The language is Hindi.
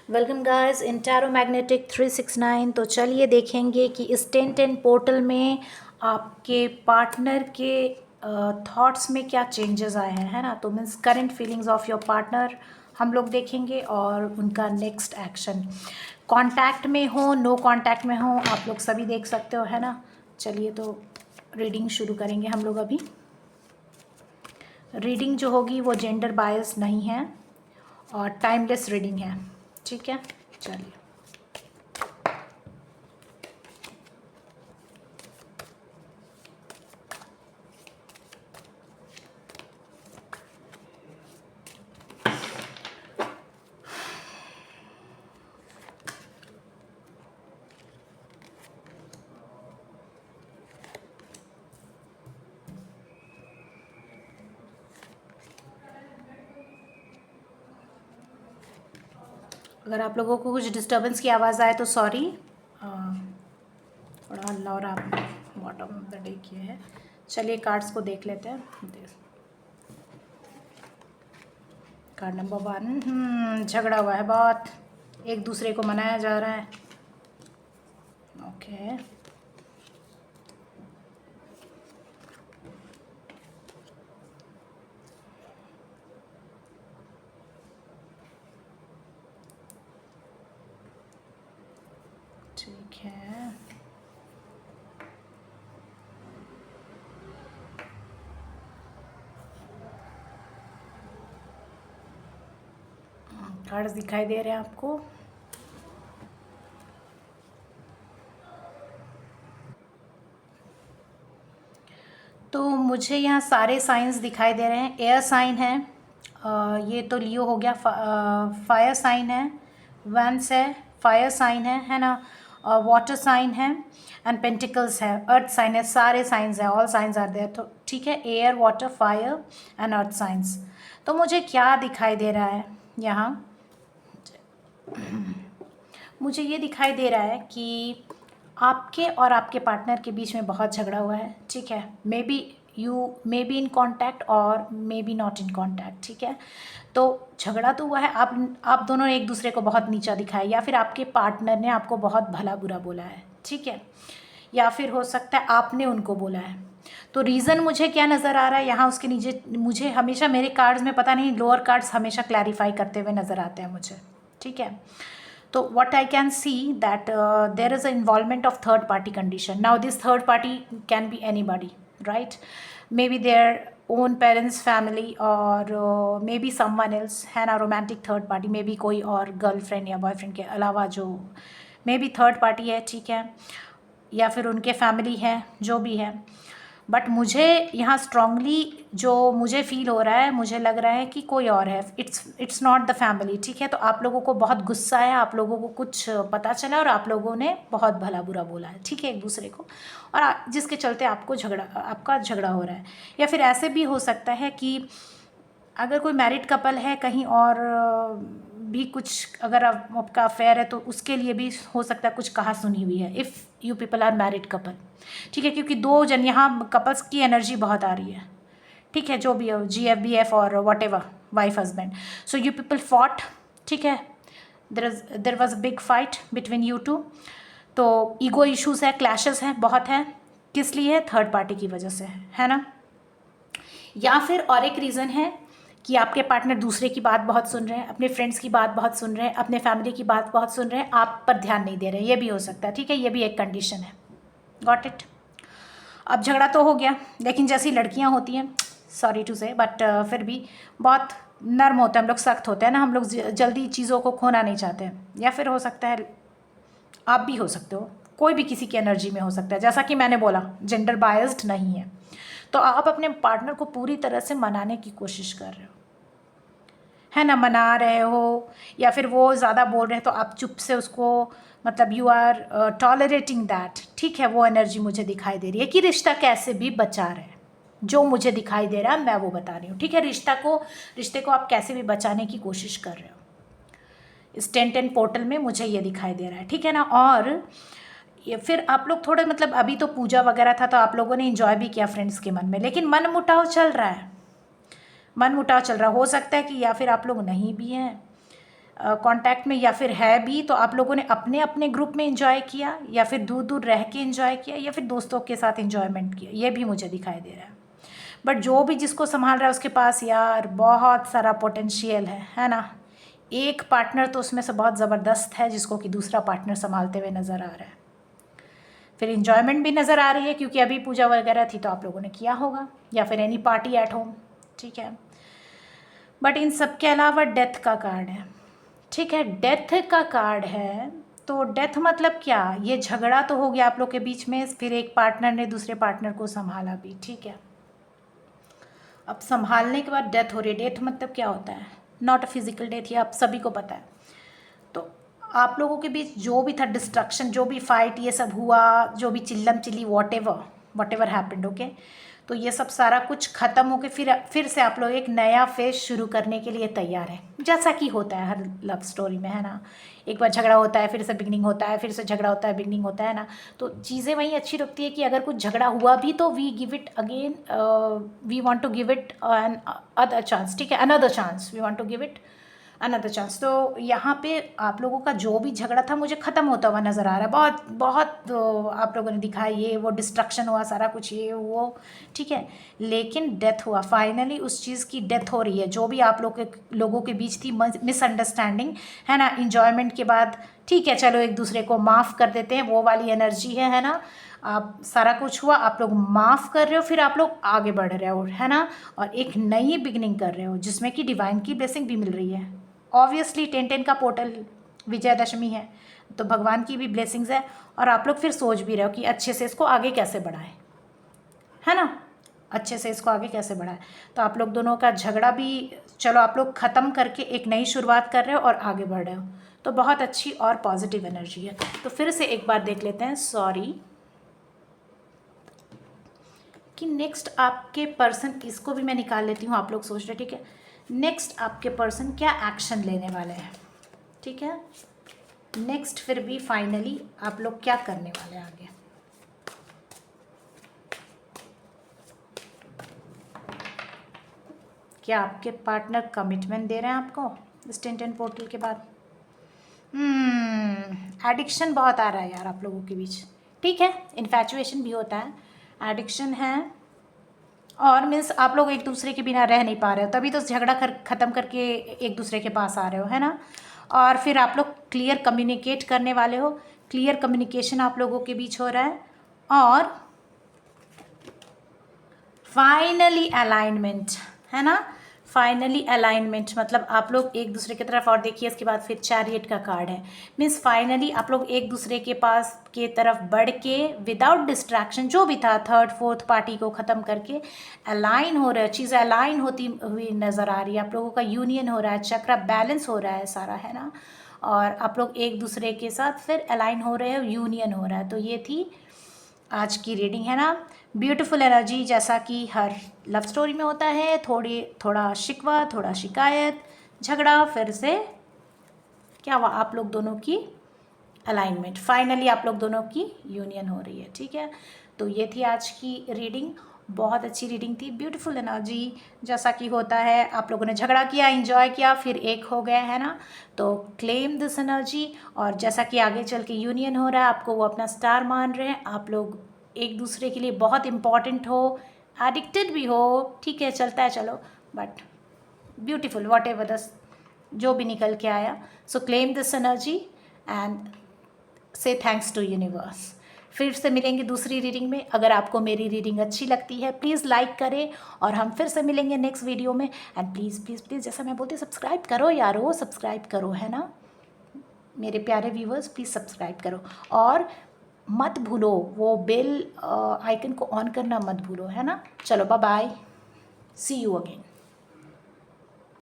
Welcome guys in tarot magnetic 369। तो चलिए देखेंगे कि इस 1010 पोर्टल में आपके पार्टनर के थॉट्स में क्या चेंजेस आए हैं, है ना। तो means current feelings of your partner हम लोग देखेंगे और उनका नेक्स्ट एक्शन, कांटेक्ट में हो नो कांटेक्ट में हो, आप लोग सभी देख सकते हो, है ना। चलिए तो रीडिंग शुरू करेंगे हम लोग। अभी रीडिंग जो होगी वो जेंडर बायस नहीं है और टाइमलेस रीडिंग है, ठीक है। चलिए अगर आप लोगों को कुछ डिस्टर्बेंस की आवाज़ आए तो सॉरी। थोड़ा लॉर आप बॉटम ऑफ द डे किए हैं। चलिए कार्ड्स को देख लेते हैं। कार्ड नंबर 1, झगड़ा हुआ है बहुत, एक दूसरे को मनाया जा रहा है। ओके ठीक है। कार्ड्स दिखाई दे रहे हैं आपको। तो मुझे यहाँ सारे साइंस दिखाई दे रहे हैं। एयर साइन है, ये तो लियो हो गया। फायर साइन है, वेंस है, फायर साइन है ना। वाटर साइन है एंड पेंटिकल्स है। अर्थ साइन है, सारे साइंस है, ऑल साइंस आर देयर। तो ठीक है, air water fire and earth science. तो मुझे क्या दिखाई दे रहा है यहाँ, मुझे ये दिखाई दे रहा है कि आपके और आपके पार्टनर के बीच में बहुत झगड़ा हुआ है, ठीक है। Maybe you may be in contact और maybe not in contact, ठीक है। तो झगड़ा तो हुआ है, आप दोनों ने एक दूसरे को बहुत नीचा दिखाया, या फिर आपके पार्टनर ने आपको बहुत भला बुरा बोला है, ठीक है। या फिर हो सकता है आपने उनको बोला है। तो रीज़न मुझे क्या नज़र आ रहा है यहाँ, उसके नीचे मुझे हमेशा मेरे कार्ड्स में पता नहीं लोअर कार्ड्स हमेशा क्लैरिफाई करते हुए नज़र आते हैं मुझे, ठीक है। So what I can see that there is an involvement of third party condition. Now this third party can be anybody, right? Maybe their own parents family or maybe someone else है ना, romantic third party, maybe कोई और गर्लफ्रेंड या बॉयफ्रेंड के अलावा जो मे बी थर्ड पार्टी है, ठीक है। या फिर उनके फैमिली है, जो भी है। बट मुझे यहाँ स्ट्रांगली जो मुझे फील हो रहा है, मुझे लग रहा है कि कोई और है। इट्स नॉट द फैमिली, ठीक है। तो आप लोगों को बहुत गुस्सा है, आप लोगों को कुछ पता चला और आप लोगों ने बहुत भला बुरा बोला है, ठीक है, एक दूसरे को, और जिसके चलते आपका झगड़ा हो रहा है। या फिर ऐसे भी हो सकता है कि अगर कोई मैरिड कपल है कहीं और भी कुछ, अगर आपका अफेयर है तो उसके लिए भी हो सकता है कुछ कहा सुनी हुई है, if you people are married couple, ठीक है। क्योंकि दो जन यहाँ कपल्स की एनर्जी बहुत आ रही है, ठीक है। जो भी हो, GF BF और whatever, wife husband. So you people fought, ठीक है। There was a big fight between you two. तो ईगो इश्यूज़ है, क्लैशेस हैं, बहुत है। किस लिए? थर्ड पार्टी की वजह से, है ना। या फिर और एक रीज़न है कि आपके पार्टनर दूसरे की बात बहुत सुन रहे हैं, अपने फ्रेंड्स की बात बहुत सुन रहे हैं, अपने फैमिली की बात बहुत सुन रहे हैं, आप पर ध्यान नहीं दे रहे हैं, ये भी हो सकता है, ठीक है। ये भी एक कंडीशन है। Got it. अब झगड़ा तो हो गया, लेकिन जैसी लड़कियां होती हैं, सॉरी टू से, बट फिर भी बहुत नर्म होते हैं हम लोग, सख्त होते हैं ना हम लोग, जल्दी चीज़ों को खोना नहीं चाहते हैं। या फिर हो सकता है आप भी हो सकते हो, कोई भी किसी की एनर्जी में हो सकता है। जैसा कि मैंने बोला, जेंडर बायस्ड नहीं है। तो आप अपने पार्टनर को पूरी तरह से मनाने की कोशिश कर रहे हो, है ना, मना रहे हो। या फिर वो ज़्यादा बोल रहे हैं तो आप चुप से उसको, मतलब यू आर टॉलरेटिंग दैट, ठीक है। वो एनर्जी मुझे दिखाई दे रही है कि रिश्ता कैसे भी बचा रहे हैं, जो मुझे दिखाई दे रहा है मैं वो बता रही हूँ, ठीक है। रिश्ते को आप कैसे भी बचाने की कोशिश कर रहे हो, इस 1010 पोर्टल में मुझे ये दिखाई दे रहा है, ठीक है ना। और ये फिर आप लोग थोड़े, मतलब अभी तो पूजा वगैरह था तो आप लोगों ने इन्जॉय भी किया फ्रेंड्स के मन में, लेकिन मन मुटाव चल रहा है, मन मुटाव चल रहा हो सकता है कि या फिर आप लोग नहीं भी हैं, कांटेक्ट में, या फिर है भी तो आप लोगों ने अपने अपने ग्रुप में एंजॉय किया, या फिर दूर दूर रह के एंजॉय किया, या फिर दोस्तों के साथ एंजॉयमेंट किया, ये भी मुझे दिखाई दे रहा है। बट जो भी जिसको संभाल रहा है उसके पास यार बहुत सारा पोटेंशियल है ना। एक पार्टनर तो उसमें से बहुत ज़बरदस्त है जिसको कि दूसरा पार्टनर संभालते हुए नज़र आ रहा है। फिर इन्जॉयमेंट भी नज़र आ रही है क्योंकि अभी पूजा वगैरह थी तो आप लोगों ने किया होगा, या फिर एनी पार्टी एट होम, ठीक है। बट इन सब के अलावा डेथ का कार्ड है, ठीक है। डेथ का कार्ड है तो डेथ मतलब क्या, ये झगड़ा तो हो गया आप लोग के बीच में, फिर एक पार्टनर ने दूसरे पार्टनर को संभाला भी, ठीक है। अब संभालने के बाद डेथ हो रही है। डेथ मतलब क्या होता है, नॉट अ फिजिकल डेथ, ये आप सभी को पता है। तो आप लोगों के बीच जो भी था डिस्ट्रक्शन, जो भी फाइट ये सब हुआ, जो भी चिल्लम चिल्ली वॉट एवर हैपेंड, ओके, तो ये सब सारा कुछ ख़त्म होकर फिर से आप लोग एक नया फेज शुरू करने के लिए तैयार हैं, जैसा कि होता है हर लव स्टोरी में, है ना। एक बार झगड़ा होता है, फिर से बिगनिंग होता है, फिर से झगड़ा होता है, बिगनिंग होता है ना। तो चीज़ें वहीं अच्छी लगती है कि अगर कुछ झगड़ा हुआ भी तो we give it again, we want to give it another chance, ठीक है, another chance, we want to give it another chance. तो यहाँ पे आप लोगों का जो भी झगड़ा था मुझे ख़त्म होता हुआ नज़र आ रहा है। बहुत बहुत आप लोगों ने दिखाया, ये वो डिस्ट्रक्शन हुआ सारा कुछ, ये वो, ठीक है। लेकिन डेथ हुआ, फाइनली उस चीज़ की डेथ हो रही है। जो भी आप लोगों के बीच थी मिसअंडरस्टैंडिंग, है ना, इंजॉयमेंट के बाद ठीक है चलो एक दूसरे को माफ़ कर देते हैं, वो वाली एनर्जी है ना। आप सारा कुछ हुआ, आप लोग माफ़ कर रहे हो, फिर आप लोग आगे बढ़ रहे हो, है ना, और एक नई बिगनिंग कर रहे हो जिसमें कि डिवाइन की ब्लेसिंग भी मिल रही है। ऑब्वियसली 10-10 का पोर्टल विजयदशमी है तो भगवान की भी ब्लेसिंग्स है, और आप लोग फिर सोच भी रहे हो कि अच्छे से इसको आगे कैसे बढ़ाएं, है ना, अच्छे से इसको आगे कैसे बढ़ाएं। तो आप लोग दोनों का झगड़ा भी चलो आप लोग ख़त्म करके एक नई शुरुआत कर रहे हो और आगे बढ़ रहे हो, तो बहुत अच्छी और पॉजिटिव एनर्जी है। तो फिर से एक बार देख लेते हैं, सॉरी, कि नेक्स्ट आपके पर्सन, इसको भी मैं निकाल लेती हूँ, आप लोग सोच रहे, ठीक है। नेक्स्ट आपके पर्सन क्या एक्शन लेने वाले हैं, ठीक है। नेक्स्ट फिर भी फाइनली आप लोग क्या करने वाले हैं आगे। क्या आपके पार्टनर कमिटमेंट दे रहे हैं आपको इस 10-10 पोर्टल के बाद। एडिक्शन बहुत आ रहा है यार आप लोगों के बीच, ठीक है। इन्फैचुएशन भी होता है, एडिक्शन है, और मीन्स आप लोग एक दूसरे के बिना रह नहीं पा रहे हो, तभी तो झगड़ा ख़त्म करके एक दूसरे के पास आ रहे हो, है ना। और फिर आप लोग क्लियर कम्युनिकेट करने वाले हो, क्लियर कम्युनिकेशन आप लोगों के बीच हो रहा है, और फाइनली अलाइनमेंट, है ना। फाइनली अलाइनमेंट मतलब आप लोग एक दूसरे की तरफ, और देखिए इसके बाद फिर चैरियट का कार्ड है, मीन्स फाइनली आप लोग एक दूसरे के पास के तरफ बढ़ के विदाउट डिस्ट्रैक्शन, जो भी था थर्ड फोर्थ पार्टी को ख़त्म करके अलाइन हो रहा है, चीज़ें अलाइन होती हुई नज़र आ रही है। आप लोगों का यूनियन हो रहा है, चक्र बैलेंस हो रहा है सारा, है ना, और आप लोग एक दूसरे के साथ फिर अलाइन हो रहे हो, यूनियन हो रहा है। तो ये थी आज की रीडिंग, है ना। ब्यूटीफुल एनर्जी, जैसा कि हर लव स्टोरी में होता है, थोड़ा शिकवा, थोड़ा शिकायत, झगड़ा, फिर से क्या हुआ, आप लोग दोनों की अलाइनमेंट, फाइनली आप लोग दोनों की यूनियन हो रही है, ठीक है। तो ये थी आज की रीडिंग, बहुत अच्छी रीडिंग थी, ब्यूटीफुल एनर्जी, जैसा कि होता है आप लोगों ने झगड़ा किया, एंजॉय किया, फिर एक हो गए, है ना। तो क्लेम दिस एनर्जी, और जैसा कि आगे चल के यूनियन हो रहा है, आपको वो अपना स्टार मान रहे हैं, आप लोग एक दूसरे के लिए बहुत इम्पॉर्टेंट हो, एडिक्टेड भी हो, ठीक है, चलता है चलो, but beautiful what ever the जो भी निकल के आया। सो क्लेम दिस एनर्जी एंड से थैंक्स टू यूनिवर्स। फिर से मिलेंगे दूसरी रीडिंग में। अगर आपको मेरी रीडिंग अच्छी लगती है प्लीज़ लाइक करें, और हम फिर से मिलेंगे नेक्स्ट वीडियो में। एंड प्लीज़ प्लीज़ प्लीज़, जैसा मैं बोलती, सब्सक्राइब करो यारो, सब्सक्राइब करो, है ना, मेरे प्यारे व्यूवर्स, प्लीज़ सब्सक्राइब करो, और मत भूलो वो बेल आइकन को ऑन करना मत भूलो, है ना। चलो bye bye, see you again.